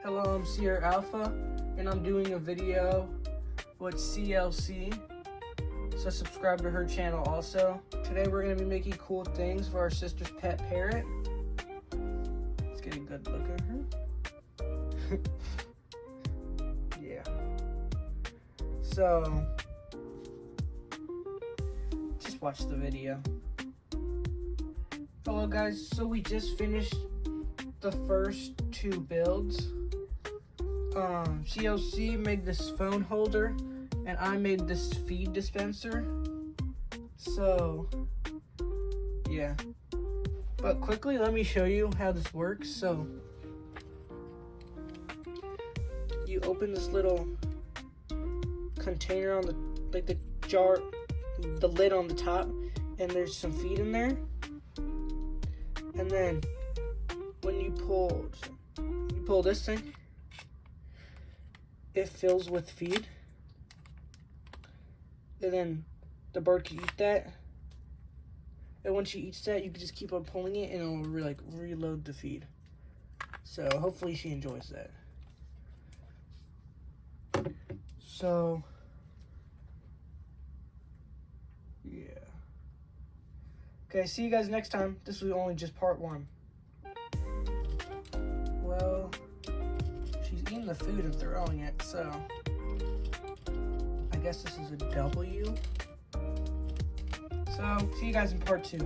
Hello, I'm Sierra Alpha, and I'm doing a video with CLC, so subscribe to her channel also. Today we're going to be making cool things for our sister's pet Parrot. Let's get a good look at her. Yeah. So, just watch the video. Hello guys, so we just finished the first 2 builds. CLC made this phone holder and I made this feed dispenser. So yeah, but quickly let me show you how this works. So you open this little container on the jar, the lid on the top, and there's some feed in there. And then when you pull this thing, it fills with feed. And then the bird can eat that. And once she eats that, you can just keep on pulling it and it'll reload the feed. So hopefully she enjoys that. So yeah. Okay, see you guys next time. This was only just part 1. Well, she's eating the food and throwing it, so I guess this is a W. So, see you guys in part 2.